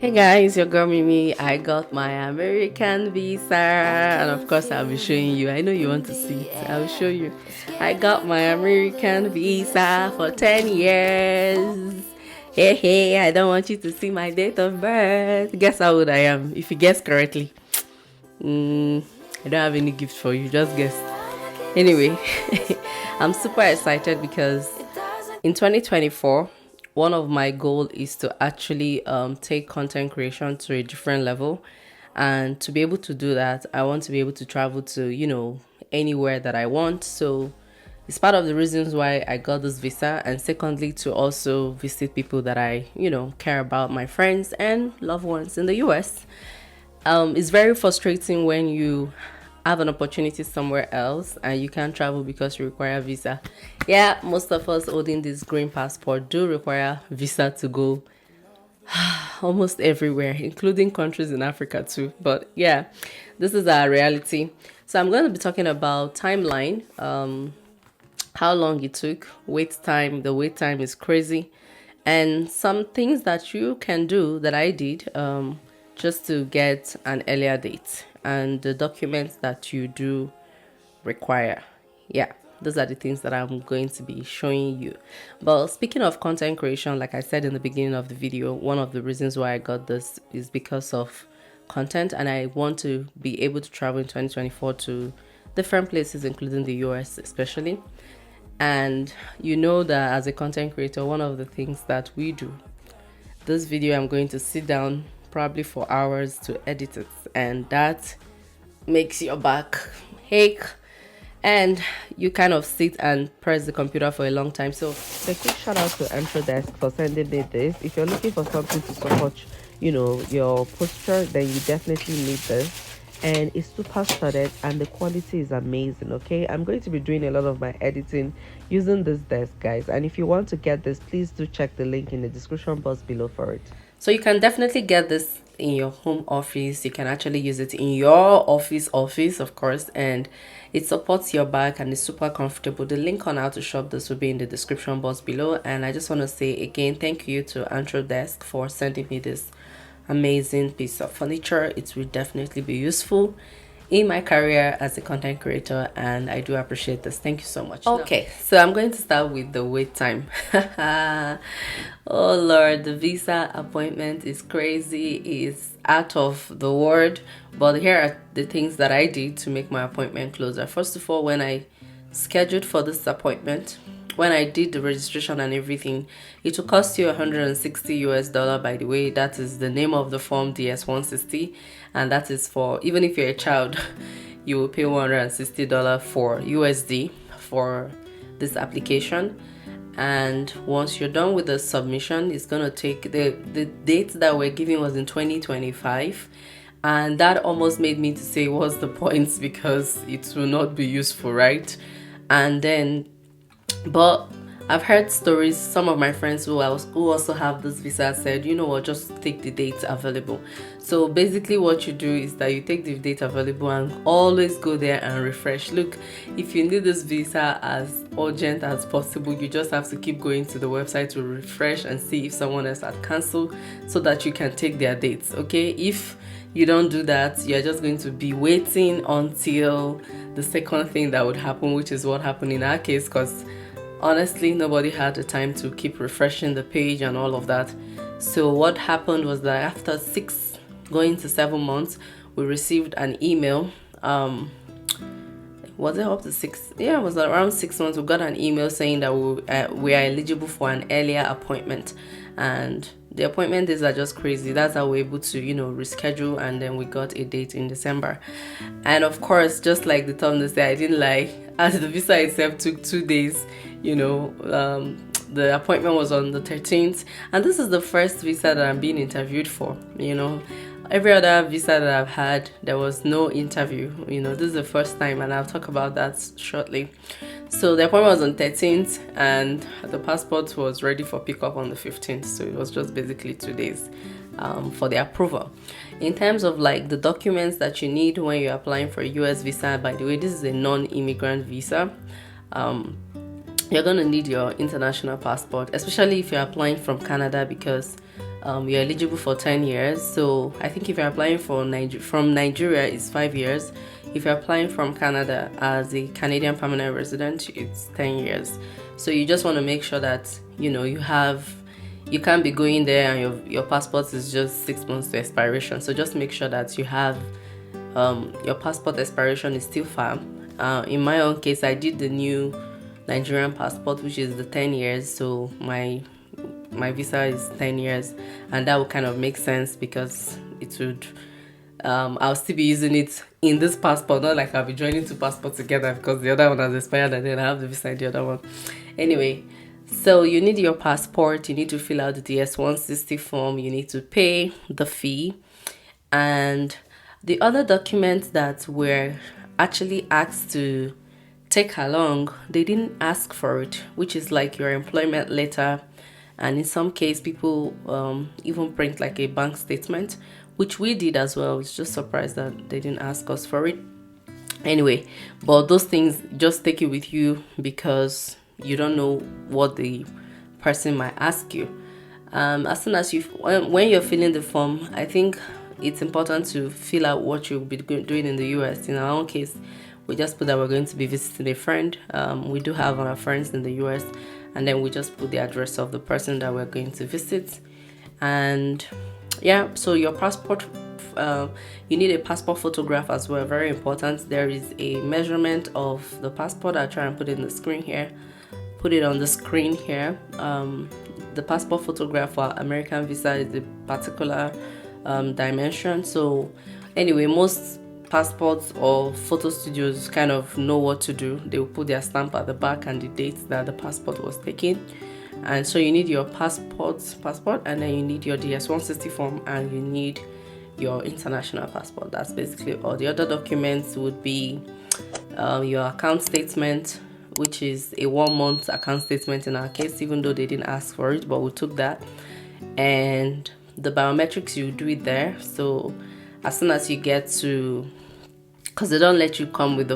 Hey guys, your girl Mimi. I got my American visa, and of course, I'll be showing you. I know you want to see it. I'll show you. I got my American visa for 10 years. Hey, hey, I don't want you to see my date of birth. Guess how old I am? If you guess correctly, I don't have any gift for you. Just guess. Anyway, I'm super excited because in 2024, one of my goal is to actually take content creation to a different level. And to be able to do that, I want to be able to travel to, anywhere that I want. So it's part of the reasons why I got this visa. And secondly, to also visit people that I, care about, my friends and loved ones in the US. It's very frustrating when you have an opportunity somewhere else and you can't travel because you require a visa. Yeah, most of us holding this green passport do require visa to go almost everywhere, including countries in Africa too. But yeah, this is our reality. So I'm going to be talking about timeline, how long it took, wait time. The wait time is crazy, and some things that you can do that I did just to get an earlier date, and the documents that you do require. Yeah, those are the things that I'm going to be showing you. But speaking of content creation, like I said in the beginning of the video, one of the reasons why I got this is because of content, and I want to be able to travel in 2024 to different places, including the US especially. And you know that as a content creator, one of the things that we do, this video I'm going to sit down probably for hours to edit it, and that makes your back ache, and you kind of sit and press the computer for a long time. So a quick shout out to Desk for sending me this. If you're looking for something to support your posture, then you definitely need this, and it's super studded and the quality is amazing. Okay, I'm going to be doing a lot of my editing using this desk, guys, and if you want to get this, please do check the link in the description box below for it. So you can definitely get this in your home office. You can actually use it in your office, of course, and it supports your back and is super comfortable. The link on how to shop this will be in the description box below. And I just want to say again, thank you to Desk for sending me this amazing piece of furniture. It will definitely be useful in my career as a content creator, and I do appreciate this. Thank you so much. Okay, so I'm going to start with the wait time. Oh Lord, the visa appointment is crazy, is out of the world. But here are the things that I did to make my appointment closer. First of all, when I scheduled for this appointment, when I did the registration and everything, it will cost you 160 US dollar. By the way, that is the name of the form, DS160, and that is for, even if you're a child, you will pay 160 dollar for USD for this application. And once you're done with the submission, it's gonna take the date that we're giving was in 2025, and that almost made me to say what's the point, because it will not be useful, right? And then, but I've heard stories, some of my friends who also have this visa said, you know what, just take the date available. So basically what you do is that you take the date available and always go there and refresh. Look, if you need this visa as urgent as possible, you just have to keep going to the website to refresh and see if someone else had canceled so that you can take their dates. Okay, if you don't do that, you're just going to be waiting until the second thing that would happen, which is what happened in our case, because honestly, nobody had the time to keep refreshing the page and all of that. So what happened was that after 6 going to 7 months, we received an email. Was it up to 6? Yeah, it was around 6 months. We got an email saying that we are eligible for an earlier appointment, and the appointment days are just crazy. That's how we're able to, reschedule, and then we got a date in December. And of course, just like the thumbnail said, I didn't lie, as the visa itself took 2 days. The appointment was on the 13th, and this is the first visa that I'm being interviewed for. Every other visa that I've had, there was no interview. This is the first time, and I'll talk about that shortly. So the appointment was on 13th, and the passport was ready for pickup on the 15th. So it was just basically 2 days for the approval. In terms of like the documents that you need when you're applying for a US visa, by the way, this is a non-immigrant visa. You're going to need your international passport, especially if you're applying from Canada, because you're eligible for 10 years. So I think if you're applying from Nigeria, it's 5 years. If you're applying from Canada as a Canadian permanent resident, it's 10 years. So you just want to make sure that you can't be going there and your passport is just 6 months to expiration. So just make sure that you have your passport expiration is still firm. In my own case, I did the new Nigerian passport, which is the 10 years. So my visa is 10 years, and that would kind of make sense because it would I'll still be using it in this passport, not like I'll be joining two passports together because the other one has expired and then I have the visa in the other one. Anyway, so you need your passport, you need to fill out the DS-160 form, you need to pay the fee, and the other documents that were actually asked to take along, they didn't ask for it, which is like your employment letter, and in some case people even print like a bank statement, which we did as well. I was just surprised that they didn't ask us for it. Anyway, but those things, just take it with you because you don't know what the person might ask you. As soon as when you're filling the form, I think it's important to fill out what you'll be doing in the US. In our own case, we just put that we're going to be visiting a friend. We do have our friends in the US, and then we just put the address of the person that we're going to visit. And yeah, so your passport, you need a passport photograph as well, very important. There is a measurement of the passport. I'll try and put it in the screen here, put it on the screen here. The passport photograph for American visa is a particular dimension. So anyway, most passports or photo studios kind of know what to do. They will put their stamp at the back and the dates that the passport was taken. And so you need your passport, and then you need your DS-160 form, and you need your international passport. That's basically all. The other documents would be your account statement, which is a 1-month account statement in our case, even though they didn't ask for it, but we took that. And the biometrics, you do it there. So as soon as you get to, because they don't let you come with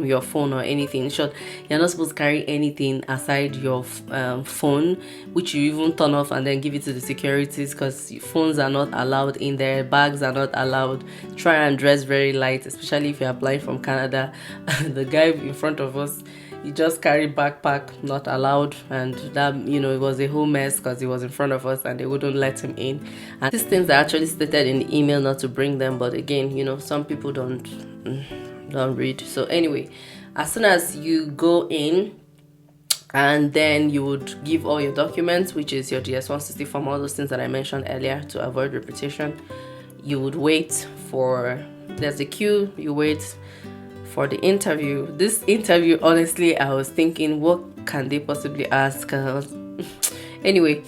your phone or anything. In short, you're not supposed to carry anything aside your phone, which you even turn off and then give it to the securities, because phones are not allowed in there, bags are not allowed. Try and dress very light, especially if you're applying from Canada. The guy in front of us, he just carried backpack, not allowed, and that, it was a whole mess because he was in front of us and they wouldn't let him in. And these things are actually stated in the email not to bring them, but again, some people don't read. So anyway, as soon as you go in, and then you would give all your documents, which is your DS-160 form, all those things that I mentioned earlier to avoid repetition. You would wait there's a queue, you wait for the interview. This interview, honestly, I was thinking, what can they possibly ask? Anyway,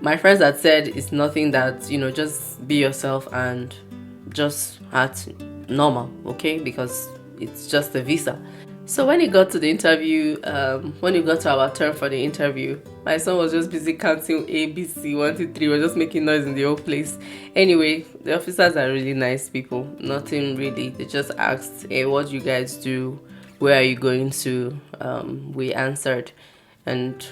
my friends had said it's nothing that, just be yourself and just act normal, okay? Because it's just a visa. So when it got to the interview, when it got to our turn for the interview, my son was just busy counting A, B, C, 1, 2, 3, was just making noise in the whole place. Anyway, the officers are really nice people. Nothing really. They just asked, hey, what do you guys do? Where are you going to? We answered. And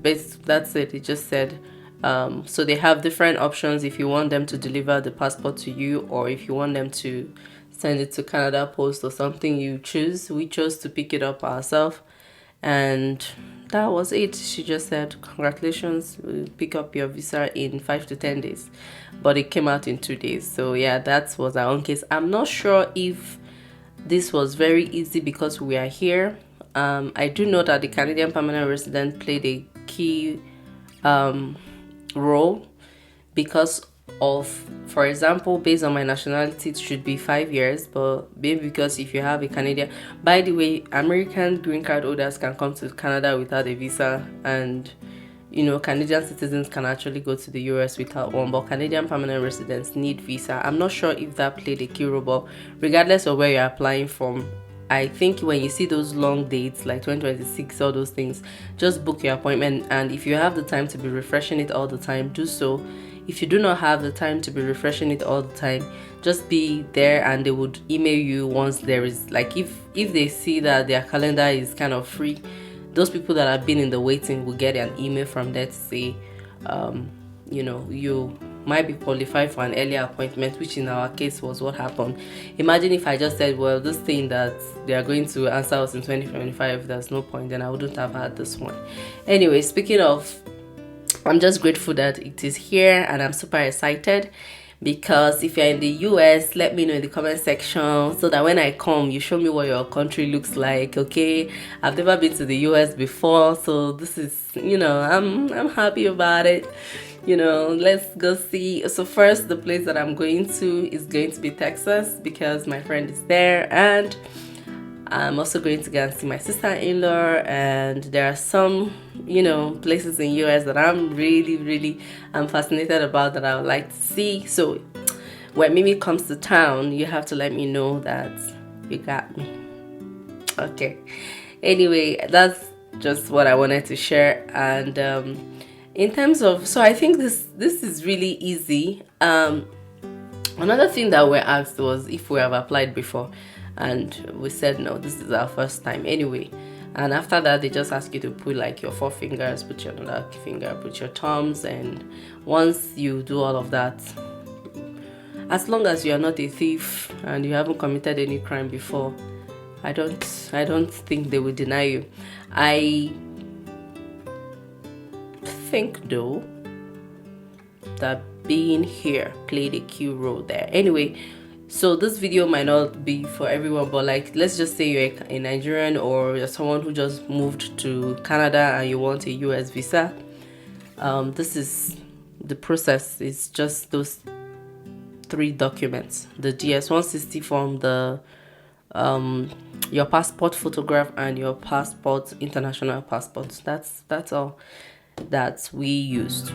that's it. They just said, so they have different options if you want them to deliver the passport to you, or if you want them to send it to Canada Post or something, you choose. We chose to pick it up ourselves, and that was it. She just said, congratulations, we'll pick up your visa in 5 to 10 days, but it came out in 2 days. So yeah, that was our own case. I'm not sure if this was very easy because we are here. I do know that the Canadian permanent resident played a key role because of, for example, based on my nationality, it should be 5 years, but maybe because if you have a Canadian, by the way, American green card holders can come to Canada without a visa, and Canadian citizens can actually go to the US without one, but Canadian permanent residents need visa. I'm not sure if that played a key role, but regardless of where you're applying from, I think when you see those long dates like 2026, all those things, just book your appointment, and if you have the time to be refreshing it all the time, do so. If you do not have the time to be refreshing it all the time, just be there and they would email you once there is, like, if they see that their calendar is kind of free, those people that have been in the waiting will get an email from there to say, might be qualified for an earlier appointment, which in our case was what happened. Imagine if I just said, well, this thing that they are going to answer us in 2025, there's no point, then I wouldn't have had this one. Anyway, speaking of, I'm just grateful that it is here, and I'm super excited, because if you're in the US, let me know in the comment section so that when I come, you show me what your country looks like. Okay, I've never been to the US before, so this is, I'm happy about it. Let's go see. So first, the place that I'm going to is going to be Texas, because my friend is there, and I'm also going to go and see my sister-in-law, and there are some places in US that I'm really I'm fascinated about, that I would like to see. So when Mimi comes to town, you have to let me know that you got me. Okay, anyway, that's just what I wanted to share. And in terms of, so I think this is really easy. Another thing that we're asked was if we have applied before, and we said no, this is our first time anyway. And after that, they just ask you to put like your 4 fingers, put your another finger, put your thumbs, and once you do all of that, as long as you are not a thief and you haven't committed any crime before, I don't think they will deny you. I think though that being here played a key role there. Anyway, so this video might not be for everyone, but like, let's just say you're a Nigerian, or you're someone who just moved to Canada and you want a US visa. This is the process. It's just those 3 documents: the DS-160 form, the your passport photograph, and your passport, international passport. That's all that we used.